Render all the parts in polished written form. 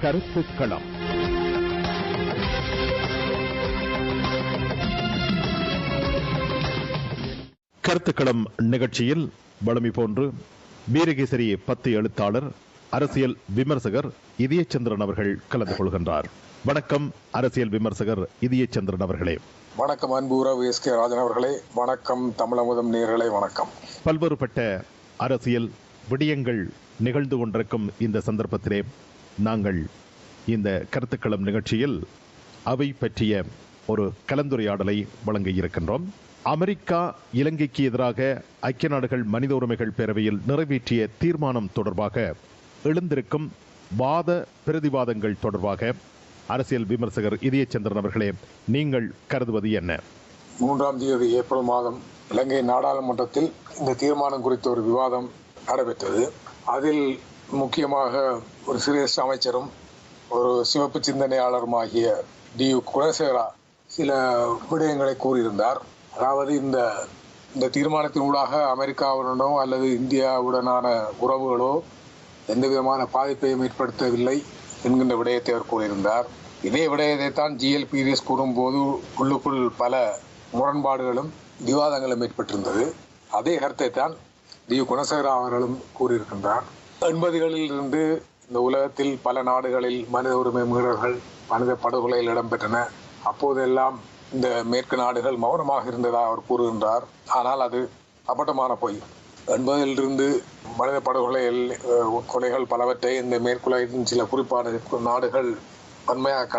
கருத்துக்களம். கருத்துக்களம் நிகழ்ச்சியில் வழமை போன்று வீரகேசரி 10 எழுத்தாளர், அரசியல் விமர்சகர் இதயச்சந்திரன் அவர்கள் கலந்து கொள்கின்றார். வணக்கம் அரசியல் விமர்சகர் இதயச்சந்திரன் அவர்களே. வணக்கம் அன்பு உறவு எஸ்.கே. ராஜன் அவர்களே. வணக்கம் தமிழமுதம் நேயர்களே. வணக்கம். பல்வேறுபட்ட அரசியல் விடயங்கள் நிகழ்ந்து கொண்டிருக்கும் இந்த சந்தர்ப்பத்திலே நாங்கள் இந்த கருத்துக்களம் நிகழ்ச்சியில் அவை பற்றிய ஒரு கலந்துரையாடலை வழங்க இருக்கின்றோம். அமெரிக்கா இலங்கைக்கு எதிராக ஐக்கிய நாடுகள் மனித உரிமைகள் பேரவையில் நிறைவேற்றிய தீர்மானம் தொடர்பாக எழுந்திருக்கும் வாத பிரதிவாதங்கள் தொடர்பாக அரசியல் விமர்சகர் இதயச்சந்திரன் அவர்களே, நீங்கள் கருதுவது என்ன? 3ஆம் தேதி ஏப்ரல் மாதம் இலங்கை நாடாளுமன்றத்தில் இந்த தீர்மானம் குறித்த ஒரு விவாதம் நடைபெற்றது. அதில் முக்கியமாக ஒரு சிரேஷ்ட அமைச்சரும் ஒரு சிவப்பு சிந்தனையாளருமாகிய டி.யு. குணசேகரா சில விடயங்களை கூறியிருந்தார். அதாவது இந்த தீர்மானத்தின் ஊடாக அமெரிக்காவுடனோ அல்லது இந்தியாவுடனான உறவுகளோ எந்த விதமான பாதிப்பையும் ஏற்படுத்தவில்லை என்கின்ற விடயத்தை அவர் கூறியிருந்தார். இதே விடயத்தை தான் GLPDS கூறும்போது உள்ளுக்குள் பல முரண்பாடுகளும் விவாதங்களும் ஏற்பட்டிருந்தது. அதே கருத்தை தான் டி.யு. குணசேகரா அவர்களும் கூறியிருக்கின்றார். 80களில் இருந்து இந்த உலகத்தில் பல நாடுகளில் மனித உரிமை மீறல்கள், மனித படுகொலைகள் இடம்பெற்றன. அப்போதெல்லாம் இந்த மேற்கு நாடுகள் மௌனமாக இருந்ததாக அவர் கூறுகின்றார். ஆனால் அது அப்பட்டமான பொய். 80லிருந்து மனித கொலைகள் பலவற்றை இந்த மேற்குலகின் சில குறிப்பான நாடுகள் வன்மையாக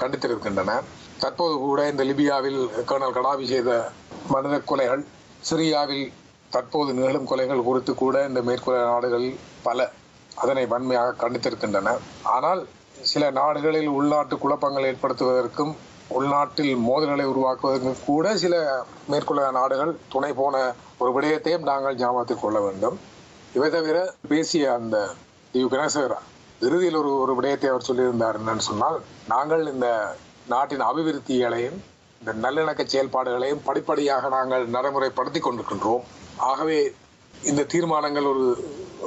கண்டித்திருக்கின்றன. தற்போது கூட இந்த லிபியாவில் கர்னல் கடாபி செய்த மனித கொலைகள், சிரியாவில் தற்போது நிகழும் கொலைகள் குறித்து கூட இந்த மேற்குலக நாடுகள் பல அதனை வன்மையாக கண்டித்திருக்கின்றன. ஆனால் சில நாடுகளில் உள்நாட்டு குழப்பங்கள் ஏற்படுத்துவதற்கும் உள்நாட்டில் மோதல்களை உருவாக்குவதற்கும் கூட சில மேற்குலக நாடுகள் துணை போன ஒரு விடயத்தையும் நாங்கள் ஞாபகத்தில் கொள்ள வேண்டும். இவை தவிர பேசிய அந்த டி.யு. குணசேகரா இறுதியில் ஒரு விடயத்தை அவர் சொல்லியிருந்தார். என்னன்னு சொன்னால், நாங்கள் இந்த நாட்டின் அபிவிருத்திகளையும் இந்த நல்லிணக்க செயல்பாடுகளையும் படிப்படியாக நாங்கள் நடைமுறைப்படுத்தி கொண்டிருக்கின்றோம். ஆகவே இந்த தீர்மானங்கள்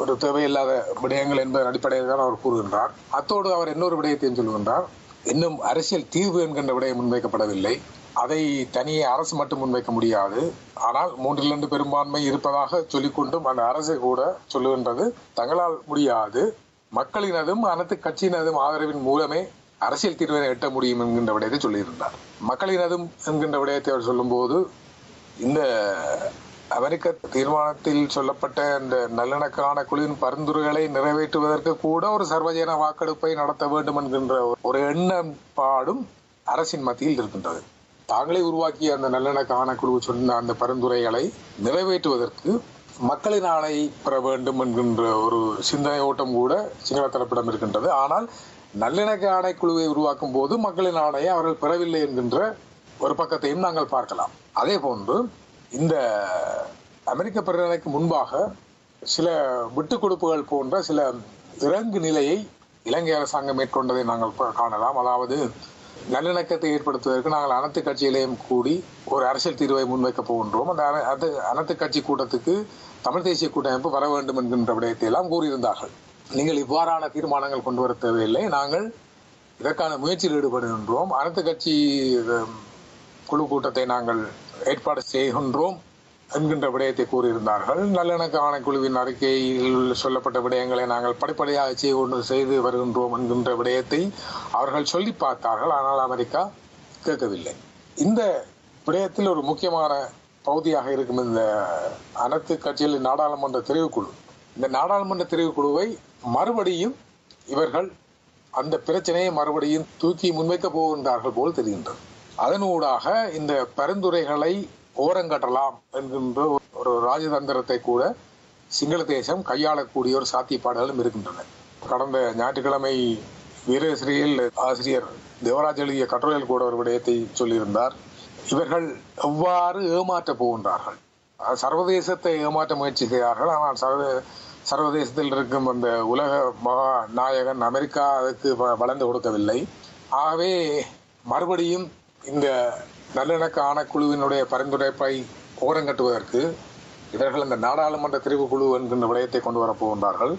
ஒரு தேவையில்லாத விடயங்கள் என்பதன் அடிப்படையில் தான் அவர் கூறுகின்றார். அத்தோடு அவர் இன்னொரு விடயத்தையும் சொல்லுகின்றார். இன்னும் அரசியல் தீர்வு என்கின்ற விடயம் முன்வைக்கப்படவில்லை. அதை தனியே அரசு மட்டும் முன்வைக்க முடியாது. ஆனால் 3/2 பெரும்பான்மை இருப்பதாக சொல்லிக்கொண்டும் அந்த அரசு கூட சொல்லுகின்றது தங்களால் முடியாது, மக்களினதும் அனைத்து கட்சியினதும் ஆதரவின் மூலமே அரசியல் தீர்வினை எட்ட முடியும் என்கின்ற விடயத்தை சொல்லியிருந்தார். மக்களினதும் என்கின்ற விடயத்தை அவர் சொல்லும் போது, இந்த அமெரிக்க தீர்மானத்தில் சொல்லப்பட்ட இந்த நல்லிணக்க ஆணைக்குழுவின் பரிந்துரைகளை நிறைவேற்றுவதற்கு கூட ஒரு சர்வஜன வாக்கெடுப்பை நடத்த வேண்டும் என்கின்ற ஒரு எண்ணப்பாடும் அரசின் மத்தியில் இருக்கின்றது. தாங்களே உருவாக்கிய அந்த நல்லிணக்க ஆணைக்குழு சொன்ன அந்த பரிந்துரைகளை நிறைவேற்றுவதற்கு மக்களின் ஆணை பெற வேண்டும் என்கின்ற ஒரு சிந்தனை ஓட்டம் கூட சிங்கள தரப்பிடம் இருக்கின்றது. ஆனால் நல்லிணக்க ஆணைக்குழுவை உருவாக்கும் போது மக்களின் ஆணையை அவர்கள் பெறவில்லை என்கின்ற ஒரு பக்கத்தையும் நாங்கள் பார்க்கலாம். அதே போன்று இந்த அமெரிக்க பிரதமருக்கு முன்பாக சில விட்டுக் கொடுப்புகள் போன்ற சில இறங்கு நிலையை இலங்கை அரசாங்கம் மேற்கொண்டதை நாங்கள் காணலாம். அதாவது நல்லிணக்கத்தை ஏற்படுத்துவதற்கு நாங்கள் அனைத்து கட்சிகளையும் கூடி ஒரு அரசியல் தீர்வை முன்வைக்க போகின்றோம். அந்த அனைத்து கட்சி கூட்டத்துக்கு தமிழ் தேசிய கூட்டமைப்பு வர வேண்டும் என்கின்ற விடயத்தை எல்லாம் கூறியிருந்தார்கள். நீங்கள் இவ்வாறான தீர்மானங்கள் கொண்டு வர தேவையில்லை, நாங்கள் இதற்கான முயற்சியில் ஈடுபடுகின்றோம், அனைத்து கட்சி குழு கூட்டத்தை நாங்கள் ஏற்பாடு செய்கின்றோம் என்கின்ற விடயத்தை கூறியிருந்தார்கள். நல்லிணக்க ஆணைக்குழுவின் அறிக்கையில் சொல்லப்பட்ட விடயங்களை நாங்கள் படிப்படியாக செய்து வருகின்றோம் என்கின்ற விடயத்தை அவர்கள் சொல்லி பார்த்தார்கள். ஆனால் அமெரிக்கா கேட்கவில்லை. இந்த விடயத்தில் ஒரு முக்கியமான பகுதியாக இருக்கும் இந்த அனைத்து கட்சிகளின் நாடாளுமன்ற தெரிவுக்குழு. இந்த நாடாளுமன்ற தெரிவுக்குழுவை மறுபடியும் இவர்கள் அந்த பிரச்சனையை மறுபடியும் தூக்கி முன்வைக்க போகின்றார்கள் போல் தெரிகின்றது. அதனூடாக இந்த பரிந்துரைகளை ஓரங்கட்டலாம் என்கின்ற ஒரு ராஜதந்திரத்தை கூட சிங்கள தேசம் கையாளக்கூடிய ஒரு சாத்தியப்பாடுகளும் இருக்கின்றன. கடந்த ஞாயிற்றுக்கிழமை வீரேசரியில் ஆசிரியர் தேவராஜ் எழுதிய கட்டுரையில் கூட ஒரு விடயத்தை சொல்லியிருந்தார். இவர்கள் எவ்வாறு ஏமாற்ற போகின்றார்கள், சர்வதேசத்தை ஏமாற்ற முயற்சி செய்கிறார்கள். ஆனால் சர்வதேசத்தில் இருக்கும் அந்த உலக மகா நாயகன் அமெரிக்கா அதுக்கு வளர்ந்து கொடுக்கவில்லை. ஆகவே மறுபடியும் இந்த நல்லிணக்க ஆணைக்குழுவினுடைய பரிந்துரைப்பை ஓரங்கட்டுவதற்கு இவர்கள் இந்த நாடாளுமன்ற தெரிவுக்குழு என்கின்ற விடயத்தை கொண்டு வரப்போகின்றார்கள்.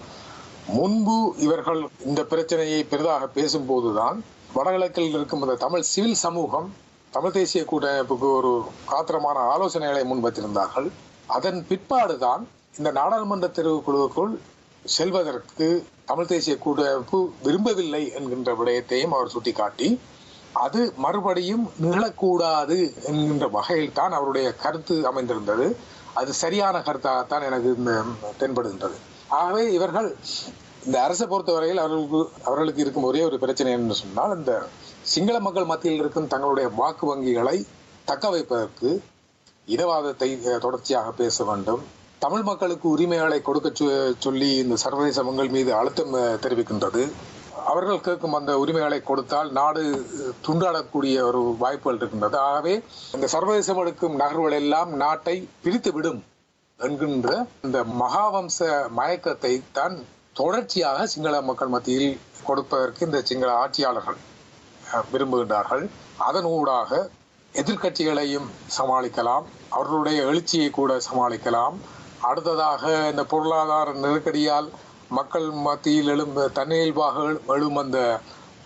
முன்பு இவர்கள் இந்த பிரச்சனையை பெரிதாக பேசும்போதுதான் வடகிழக்கில் இருக்கும் அந்த தமிழ் சிவில் சமூகம் தமிழ் தேசிய கூட்டமைப்புக்கு ஒரு காத்திரமான ஆலோசனைகளை முன்வைத்திருந்தார்கள். அதன் பிற்பாடுதான் இந்த நாடாளுமன்ற தெரிவுக்குழுவுக்குள் செல்வதற்கு தமிழ் தேசிய கூட்டமைப்பு விரும்பவில்லை என்கின்ற விடயத்தையும் அவர் சுட்டிக்காட்டி, அது மறுபடியும் நிகழக்கூடாது என்கின்ற வகையில் தான் அவருடைய கருத்து அமைந்திருந்தது. அது சரியான கருத்தாகத்தான் எனக்கு தென்படுகின்றது. ஆகவே இவர்கள் இந்த அரசை பொறுத்தவரையில் அவர்களுக்கு இருக்கும் ஒரே ஒரு பிரச்சனை என்று சொன்னால், இந்த சிங்கள மக்கள் மத்தியில் இருக்கும் தங்களுடைய வாக்கு வங்கிகளை தக்க வைப்பதற்கு இனவாதத்தை தொடர்ச்சியாக பேச வேண்டும், தமிழ் மக்களுக்கு உரிமைகளை கொடுக்க சொல்லி இந்த சர்வதேச மக்கள் மீது அழுத்தம் தெரிவிக்கின்றது. அவர்கள் கேட்கும் அந்த உரிமைகளை கொடுத்தால் நாடு துண்டாடக்கூடிய ஒரு வாய்ப்புகள் இருக்கின்றது. ஆகவே இந்த சர்வதேசம் எடுக்கும் நகர்வுகள் எல்லாம் நாட்டை பிரித்து விடும் என்கின்ற இந்த மகாவம்ச மயக்கத்தை தான் தொடர்ச்சியாக சிங்கள மக்கள் மத்தியில் கொடுப்பதற்கு இந்த சிங்கள ஆட்சியாளர்கள் விரும்புகின்றார்கள். அதன் ஊடாக எதிர்கட்சிகளையும் சமாளிக்கலாம், அவர்களுடைய எழுச்சியை கூட சமாளிக்கலாம். அடுத்ததாக இந்த பொருளாதார நெருக்கடியால் மக்கள் மத்தியில் தன்னியல்பாக எழும் அந்த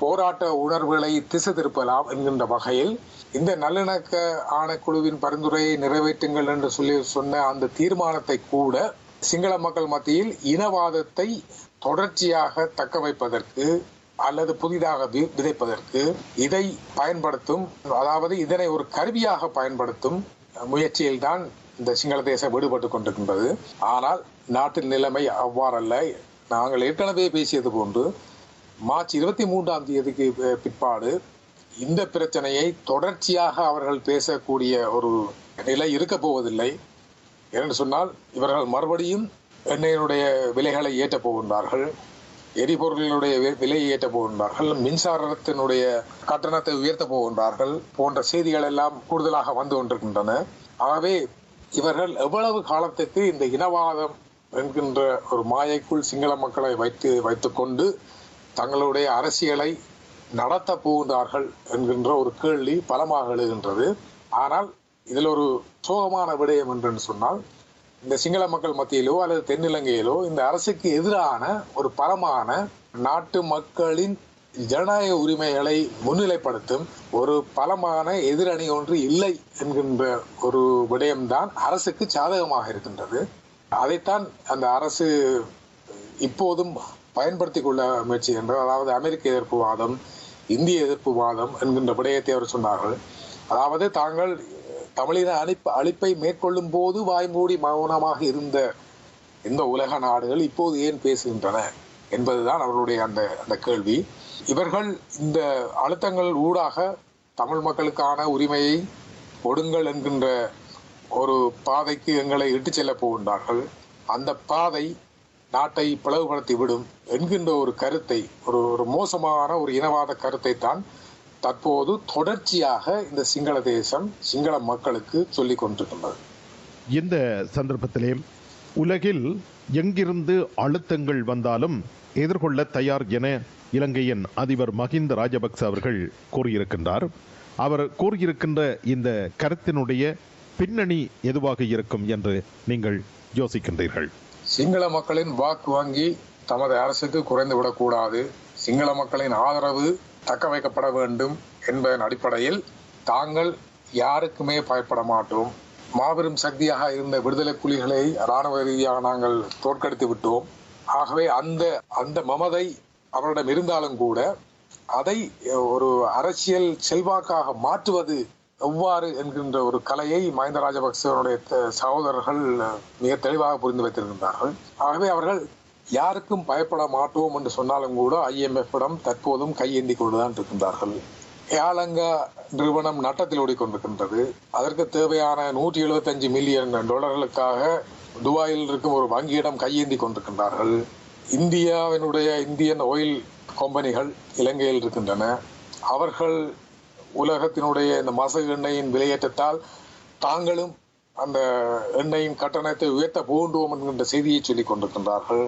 போராட்ட உணர்வுகளை திசை திருப்பலாம் என்கின்ற வகையில் இந்த நல்லிணக்க ஆணைக்குழுவின் பரிந்துரையை நிறைவேற்றுங்கள் என்று சொன்ன அந்த தீர்மானத்தை கூட சிங்கள மக்கள் மத்தியில் இனவாதத்தை தொடர்ச்சியாக தக்க வைப்பதற்கு அல்லது புதிதாக விதைப்பதற்கு இதை பயன்படுத்தும், அதாவது இதனை ஒரு கருவியாக பயன்படுத்தும் முயற்சியில் தான் இந்த சிங்கள தேசம் விடுபட்டுக் கொண்டிருக்கின்றது. ஆனால் நாட்டின் நிலைமை அவ்வாறல்ல. நாங்கள் ஏற்கனவே பேசியது போன்று மார்ச் 23 பிற்பாடு இந்த பிரச்சனையை தொடர்ச்சியாக அவர்கள் பேசக்கூடிய ஒரு நிலை இருக்க போவதில்லை. என்று சொன்னால் இவர்கள் மறுபடியும் எண்ணெயினுடைய விலைகளை ஏற்றப் போகின்றார்கள், எரிபொருளினுடைய விலையை ஏற்றப் போகின்றார்கள், மின்சாரத்தினுடைய கட்டணத்தை உயர்த்தப் போகின்றார்கள் போன்ற செய்திகள் எல்லாம் கூடுதலாக வந்து கொண்டிருக்கின்றன. ஆகவே இவர்கள் எவ்வளவு காலத்துக்கு இந்த இனவாதம் என்கின்ற ஒரு மாயைக்குள் சிங்கள மக்களை வைத்துக் கொண்டு தங்களுடைய அரசியலை நடத்த போகின்றார்கள் என்கின்ற ஒரு கேள்வி பலமாக எழுகின்றது. ஆனால் இதில் ஒரு சோகமான விடயம் என்று சொன்னால், இந்த சிங்கள மக்கள் மத்தியிலோ அல்லது தென்னிலங்கையிலோ இந்த அரசுக்கு எதிரான ஒரு பலமான நாட்டு மக்களின் ஜனநாயக உரிமைகளை முன்னிலைப்படுத்தும் ஒரு பலமான எதிரணி ஒன்று இல்லை என்கின்ற ஒரு விடயம்தான் அரசுக்கு சாதகமாக இருக்கின்றது. அதைத்தான் அந்த அரசு இப்போதும் பயன்படுத்திக் கொள்ள முயற்சி என்று, அதாவது அமெரிக்க எதிர்ப்பு வாதம், இந்திய எதிர்ப்பு வாதம் என்கின்ற விடயத்தை அவர் சொன்னார்கள். அதாவது தாங்கள் தமிழின அழிப்பை மேற்கொள்ளும் போது வாய்மூடி மௌனமாக இருந்த இந்த உலக நாடுகள் இப்போது ஏன் பேசுகின்றன என்பதுதான் அவர்களுடைய அந்த கேள்வி. இவர்கள் இந்த அழுத்தங்கள் ஊடாக தமிழ் மக்களுக்கான உரிமையை கொடுங்கள் என்கின்ற ஒரு பாதைக்கு எங்களை இட்டுச் செல்ல போகின்றார்கள். அந்த பாதை நாட்டை பிளவுபடுத்தி விடும் என்கின்ற ஒரு கருத்தை, ஒரு மோசமான ஒரு இனவாத கருத்தை தான் தற்போது தொடர்ச்சியாக இந்த சிங்கள தேசம் சிங்கள மக்களுக்கு சொல்லிக் கொண்டிருக்கின்றது. இந்த சந்தர்ப்பத்திலே உலகில் எங்கிருந்து அழுத்தங்கள் வந்தாலும் எதிர்கொள்ள தயார் என இலங்கையின் அதிபர் மஹிந்த ராஜபக்ச அவர்கள் கூறியிருக்கின்றார். அவர் கூறியிருக்கின்ற இந்த கருத்தினுடைய பின்னணி எதுவாக இருக்கும் என்று நீங்கள் யோசிக்கின்றீர்கள்? சிங்கள மக்களின் வாக்கு வங்கி தமது அரசுக்கு குறைந்துவிடக்கூடாது, சிங்கள மக்களின் ஆதரவு தக்க வைக்கப்பட வேண்டும் என்பதன் அடிப்படையில் தாங்கள் யாருக்குமே பயப்பட மாட்டோம், மாபெரும் சக்தியாக இருந்த விடுதலை புலிகளை இராணுவ ரீதியாக நாங்கள் தோற்கடித்து விட்டோம். ஆகவே அந்த மமதை அவரிடம் இருந்தாலும் கூட அதை ஒரு அரசியல் செல்வாக்காக மாற்றுவது எவ்வாறு என்கின்ற ஒரு கலையை மஹிந்த ராஜபக்சவனுடைய சகோதரர்கள் மிக தெளிவாக புரிந்து வைத்திருக்கின்றார்கள். ஆகவே அவர்கள் யாருக்கும் பயப்பட மாட்டோம் என்று சொன்னாலும் கூட IMF-இடம் தற்போதும் கையேந்தி கொண்டுதான் இருக்கின்றார்கள். ஏலங்கா நிறுவனம் நட்டத்தில் ஓடிக்கொண்டிருக்கின்றது. அதற்கு தேவையான $175 மில்லியன் துபாயில் இருக்கும் ஒரு வங்கியிடம் கையேந்தி கொண்டிருக்கின்றார்கள். இந்தியன் ஆயில் கம்பெனிகள் இலங்கையில் இருக்கின்றன. அவர்கள் உலகத்தினுடைய இந்த மசகு எண்ணெயின் விலையேற்றத்தால் தாங்களும் அந்த எண்ணெயின் கட்டணத்தை உயர்த்த போன்றோம் என்கின்ற செய்தியை சொல்லிக் கொண்டிருக்கின்றார்கள்.